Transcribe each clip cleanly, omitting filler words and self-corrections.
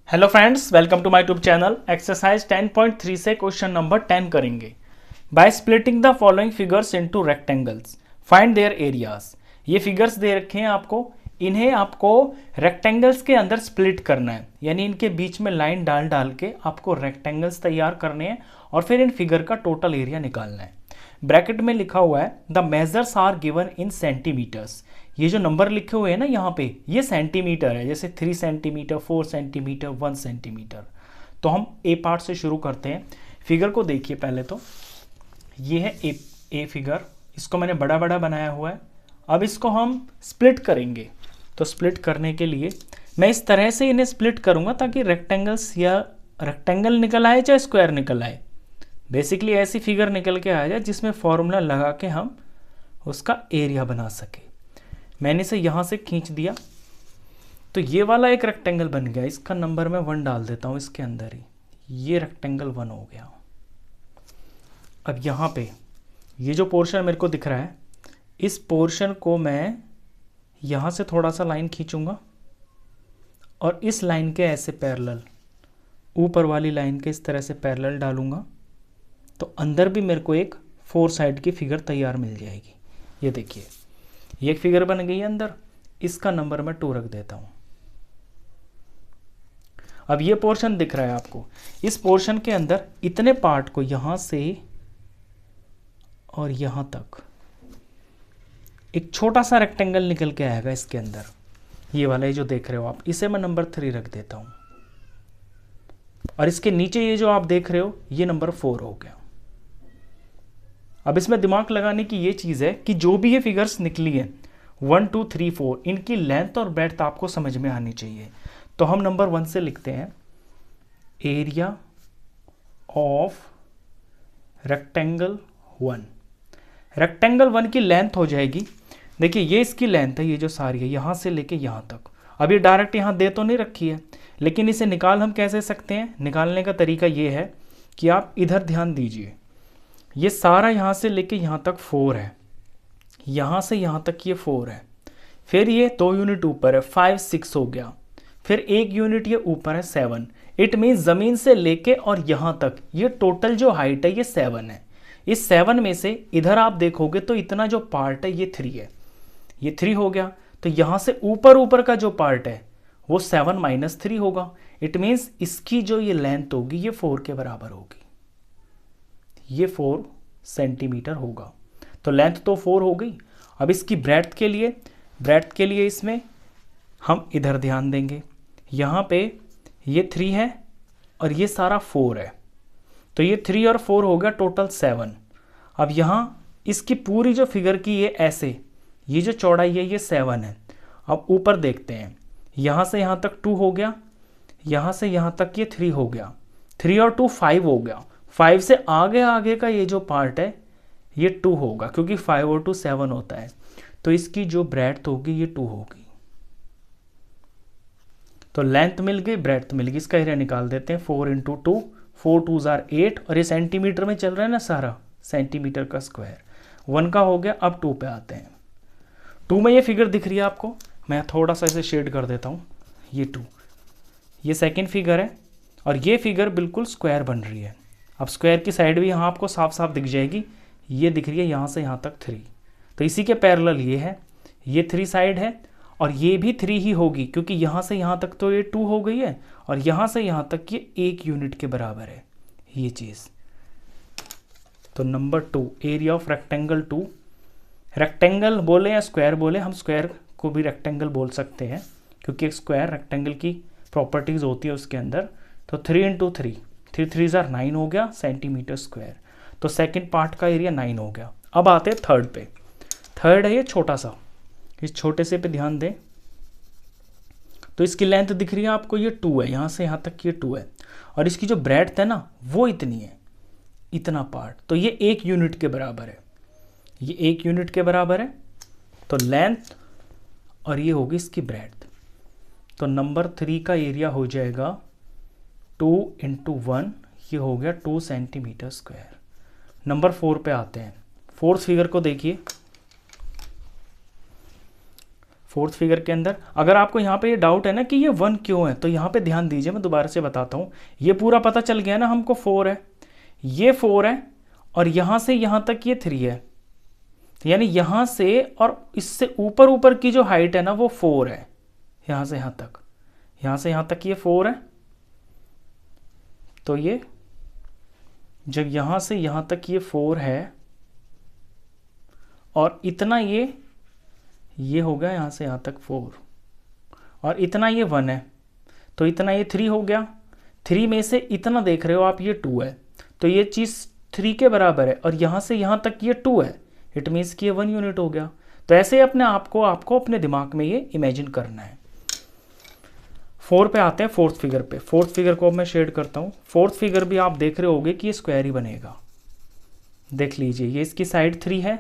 Hello friends, welcome to my YouTube channel. Exercise 10.3 से question number 10 करेंगे। By splitting the following figures into rectangles find their areas. ये figures दे रखे हैं आपको, इन्हें आपको रेक्टेंगल्स के अंदर स्प्लिट करना है, यानी इनके बीच में लाइन डाल डाल के आपको रेक्टेंगल्स तैयार करने हैं और फिर इन फिगर का टोटल एरिया निकालना है। ब्रैकेट में लिखा हुआ है the measures are given in centimetres. ये जो नंबर लिखे हुए हैं ना यहाँ पे, ये सेंटीमीटर है, जैसे 3 सेंटीमीटर, 4 सेंटीमीटर, 1 सेंटीमीटर। तो हम ए पार्ट से शुरू करते हैं। फिगर को देखिए पहले तो, ये है ए फिगर, इसको मैंने बड़ा बड़ा बनाया हुआ है। अब इसको हम स्प्लिट करेंगे, तो स्प्लिट करने के लिए मैं इस तरह से इन्हें स्प्लिट करूँगा ताकि रेक्टेंगल्स या रेक्टेंगल निकल आए चाहे स्क्वायर निकल आए। बेसिकली ऐसी फिगर निकल के आ जाए जिसमें फॉर्मूला लगा के हम उसका एरिया बना सके। मैंने इसे यहाँ से खींच दिया तो ये वाला एक रेक्टेंगल बन गया। इसका नंबर मैं 1 डाल देता हूँ इसके अंदर ही, ये रेक्टेंगल 1 हो गया। अब यहाँ पे ये जो पोर्शन मेरे को दिख रहा है, इस पोर्शन को मैं यहाँ से थोड़ा सा लाइन खींचूंगा और इस लाइन के ऐसे पैरेलल, ऊपर वाली लाइन के इस तरह से पैरेलल डालूंगा, तो अंदर भी मेरे को एक 4 साइड की फिगर तैयार मिल जाएगी। ये देखिए, ये एक फिगर बन गई है अंदर। इसका नंबर मैं 2 रख देता हूं। अब ये पोर्शन दिख रहा है आपको, इस पोर्शन के अंदर इतने पार्ट को यहां से और यहां तक एक छोटा सा रेक्टेंगल निकल के आएगा इसके अंदर। ये वाला ये जो देख रहे हो आप, इसे मैं नंबर 3 रख देता हूं। और इसके नीचे ये जो आप देख रहे हो, ये नंबर 4 हो गया। अब इसमें दिमाग लगाने की ये चीज़ है कि जो भी ये फिगर्स निकली है 1 2 3 4, इनकी लेंथ और ब्रेड्थ आपको समझ में आनी चाहिए। तो हम नंबर 1 से लिखते हैं एरिया ऑफ रेक्टेंगल 1। रेक्टेंगल 1 की लेंथ हो जाएगी, देखिए ये इसकी लेंथ है, ये जो सारी है यहाँ से लेके यहाँ तक। अब ये डायरेक्ट यहाँ दे तो नहीं रखी है, लेकिन इसे निकाल हम कैसे सकते हैं। निकालने का तरीका ये है कि आप इधर ध्यान दीजिए, ये सारा यहाँ से लेके यहाँ तक 4 है, यहाँ से यहाँ तक ये 4 है, फिर ये 2 यूनिट ऊपर है 5 6 हो गया, फिर 1 यूनिट ये ऊपर है 7। इट मीन्स ज़मीन से लेके और यहाँ तक ये टोटल जो हाइट है ये 7 है। इस 7 में से इधर आप देखोगे तो इतना जो पार्ट है ये 3 है, ये 3 हो गया। तो यहाँ से ऊपर ऊपर का जो पार्ट है वो 7 - 3 होगा। इट मीन्स इसकी जो ये लेंथ होगी ये 4 के बराबर होगी, ये 4 सेंटीमीटर होगा। तो लेंथ तो 4 हो गई। अब इसकी ब्रेड्थ के लिए इसमें हम इधर ध्यान देंगे, यहाँ पे ये 3 है और ये सारा 4 है, तो ये 3 और 4 हो गया टोटल 7। अब यहाँ इसकी पूरी जो फिगर की ये ऐसे, ये जो चौड़ाई है ये 7 है। अब ऊपर देखते हैं, यहाँ से यहाँ तक 2 हो गया, यहाँ से यहाँ तक ये 3 हो गया, 3 और 2 5 हो गया। 5 से आगे आगे का ये जो पार्ट है ये 2 होगा, क्योंकि 5 और 2 7 होता है। तो इसकी जो ब्रेड्थ होगी ये 2 होगी। तो लेंथ मिल गई, ब्रेड्थ मिल गई। इसका एरिया निकाल देते हैं, 4 × 2, 4 2 = 8, और ये सेंटीमीटर में चल रहा है ना सारा, सेंटीमीटर का स्क्वायर। 1 का हो गया। अब 2 पे आते हैं। 2 में ये फिगर दिख रही है आपको, मैं थोड़ा सा इसे शेड कर देता हूँ। ये 2, ये सेकेंड फिगर है और ये फिगर बिल्कुल स्क्वायर बन रही है। अब स्क्वायर की साइड भी यहाँ आपको साफ साफ दिख जाएगी, ये दिख रही है यहाँ से यहाँ तक 3। तो इसी के पैरेलल ये है, ये 3 साइड है और ये भी 3 ही होगी, क्योंकि यहाँ से यहाँ तक तो ये 2 हो गई है और यहाँ से यहाँ तक ये 1 यूनिट के बराबर है ये चीज़। तो number 2 area of rectangle 2, rectangle बोले या स्क्वायर बोले, हम स्क्वायर को भी रेक्टेंगल बोल सकते हैं क्योंकि एक स्क्वायर रेक्टेंगल की प्रॉपर्टीज़ होती है उसके अंदर। तो 3 × 3, 3 3 = 9 हो गया सेंटीमीटर स्क्वायर। तो सेकंड पार्ट का एरिया 9 हो गया। अब आते हैं थर्ड पे। थर्ड है ये छोटा सा, इस छोटे से पे ध्यान दें। तो इसकी लेंथ दिख रही है आपको, ये 2 है, यहाँ से यहाँ तक ये 2 है, और इसकी जो ब्रेड्थ है ना वो इतनी है, इतना पार्ट। तो ये 1 यूनिट के बराबर है, ये 1 यूनिट के बराबर है। तो लेंथ और ये होगी इसकी ब्रेड्थ। तो नंबर 3 का एरिया हो जाएगा 2 × 1, ये हो गया 2 सेंटीमीटर स्क्वायर। नंबर 4 पे आते हैं। फोर्थ फिगर को देखिए। फोर्थ फिगर के अंदर अगर आपको यहाँ पे ये डाउट है ना कि ये 1 क्यों है, तो यहाँ पे ध्यान दीजिए, मैं दोबारा से बताता हूँ। ये पूरा पता चल गया ना हमको 4 है, ये 4 है और यहाँ से यहाँ तक ये 3 है, यानी यहाँ से और इससे ऊपर ऊपर की जो हाइट है ना वो 4 है। यहाँ से यहाँ तक, यहाँ से यहाँ तक ये 4 है, तो ये जब यहाँ से यहाँ तक ये 4 है और इतना ये हो गया यहाँ से यहाँ तक 4 और इतना ये 1 है, तो इतना ये 3 हो गया। 3 में से इतना देख रहे हो आप ये 2 है, तो ये चीज़ 3 के बराबर है और यहाँ से यहाँ तक ये 2 है, इट मीन्स कि ये 1 यूनिट हो गया। तो ऐसे ही अपने आप को आपको अपने दिमाग में ये इमेजिन करना है। 4 पे आते हैं फोर्थ फिगर पे। फोर्थ फिगर को अब मैं शेड करता हूँ। फोर्थ फिगर भी आप देख रहे होगे कि ये स्क्वायर ही बनेगा। देख लीजिए, ये इसकी साइड 3 है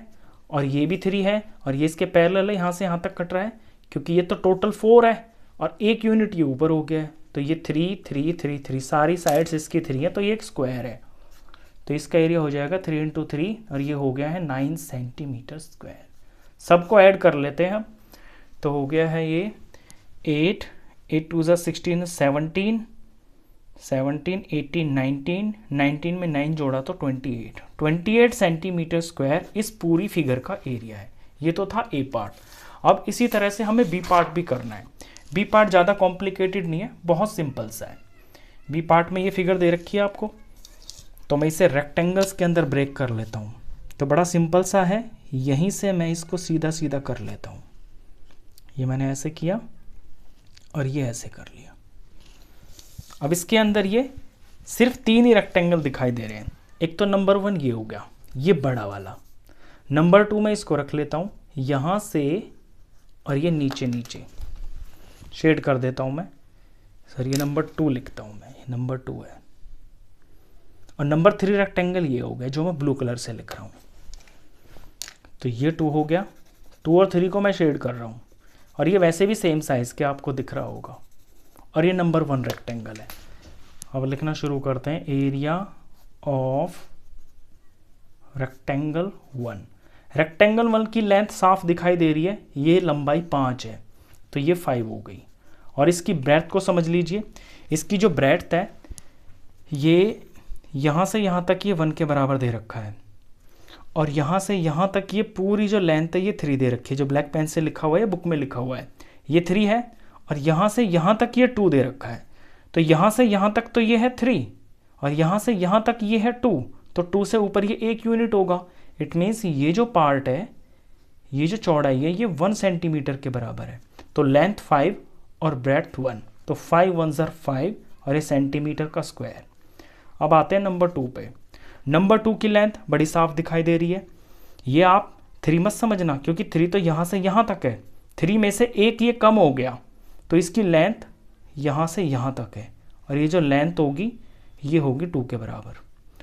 और ये भी 3 है और ये इसके पैरेलल है, यहाँ से यहाँ तक कट रहा है, क्योंकि ये तो टोटल 4 है और 1 यूनिट ये ऊपर हो गया है, तो ये 3 3 3 3 सारी साइड्स इसकी 3 है, तो ये एक स्क्वायर है। तो इसका एरिया हो जाएगा 3 × 3 और ये हो गया है 9 सेंटीमीटर स्क्वायर। सबको ऐड कर लेते हैं हम, तो हो गया है ये 8 8 2 16 17 17 18 19 19 में 9 जोड़ा तो 28 सेंटीमीटर स्क्वायर इस पूरी फिगर का एरिया है। ये तो था ए पार्ट। अब इसी तरह से हमें बी पार्ट भी करना है। बी पार्ट ज़्यादा कॉम्प्लिकेटेड नहीं है, बहुत सिंपल सा है। बी पार्ट में ये फिगर दे रखी है आपको, तो मैं इसे रेक्टेंगल्स के अंदर ब्रेक कर लेता हूँ। तो बड़ा सिंपल सा है, यहीं से मैं इसको सीधा सीधा कर लेता हूँ। ये मैंने ऐसे किया और ये ऐसे कर लिया। अब इसके अंदर ये सिर्फ 3 ही रेक्टेंगल दिखाई दे रहे हैं। एक तो नंबर 1 ये हो गया, ये बड़ा वाला। नंबर 2 मैं इसको रख लेता हूँ यहाँ से और ये नीचे नीचे शेड कर देता हूँ मैं। सर ये नंबर 2 लिखता हूँ मैं, ये नंबर 2 है। और नंबर 3 रेक्टेंगल ये हो गया जो मैं ब्लू कलर से लिख रहा हूँ। तो ये 2 हो गया, 2 और 3 को मैं शेड कर रहा हूँ और ये वैसे भी सेम साइज़ के आपको दिख रहा होगा। और ये नंबर 1 रेक्टेंगल है। अब लिखना शुरू करते हैं, एरिया ऑफ रेक्टेंगल 1। रेक्टेंगल 1 की लेंथ साफ दिखाई दे रही है, ये लंबाई 5 है, तो ये 5 हो गई। और इसकी ब्रेड्थ को समझ लीजिए, इसकी जो ब्रेड्थ है ये यहाँ से यहाँ तक ये 1 के बराबर दे रखा है और यहाँ से यहाँ तक ये पूरी जो लेंथ है ये 3 दे रखी है। जो ब्लैक पेन से लिखा हुआ है, बुक में लिखा हुआ है, ये 3 है और यहाँ से यहाँ तक ये 2 दे रखा है। तो यहाँ से यहाँ तक तो ये है 3 और यहाँ से यहाँ तक ये है 2, तो 2 से ऊपर ये 1 यूनिट होगा। इट मीन्स ये जो पार्ट है, ये जो चौड़ाई है, ये 1 सेंटीमीटर के बराबर है। तो लेंथ 5 और ब्रेड्थ 1, तो 5 1s are 5 और ये सेंटीमीटर का स्क्वायर। अब आते हैं नंबर 2 पे। नंबर 2 की लेंथ बड़ी साफ दिखाई दे रही है। ये आप 3 मत समझना, क्योंकि 3 तो यहाँ से यहाँ तक है, 3 में से 1 ये कम हो गया, तो इसकी लेंथ यहाँ से यहाँ तक है और ये जो लेंथ होगी ये होगी 2 के बराबर।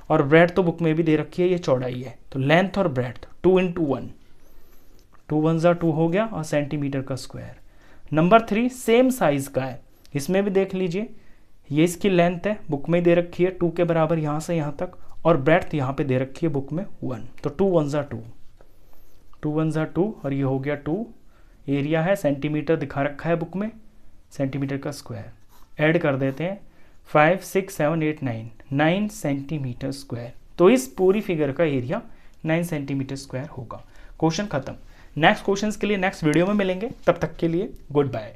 और ब्रेड तो बुक में भी दे रखी है, ये चौड़ाई है, तो लेंथ और ब्रेड 2 × 1, 2 1s are 2 हो गया और सेंटीमीटर का स्क्वायर। नंबर 3 सेम साइज का है, इसमें भी देख लीजिए, ये इसकी लेंथ है, बुक में दे रखी है 2 के बराबर यहाँ से यहाँ तक, और ब्रेड्थ यहाँ पे दे रखी है बुक में 1, तो 2 1s are 2, 2 1s are 2 और ये हो गया 2। एरिया है, सेंटीमीटर दिखा रखा है बुक में, सेंटीमीटर का स्क्वायर। ऐड कर देते हैं 5 6 7 8 9 सेंटीमीटर स्क्वायर। तो इस पूरी फिगर का एरिया 9 सेंटीमीटर स्क्वायर होगा। क्वेश्चन खत्म। नेक्स्ट क्वेश्चंस के लिए नेक्स्ट वीडियो में मिलेंगे, तब तक के लिए गुड बाय।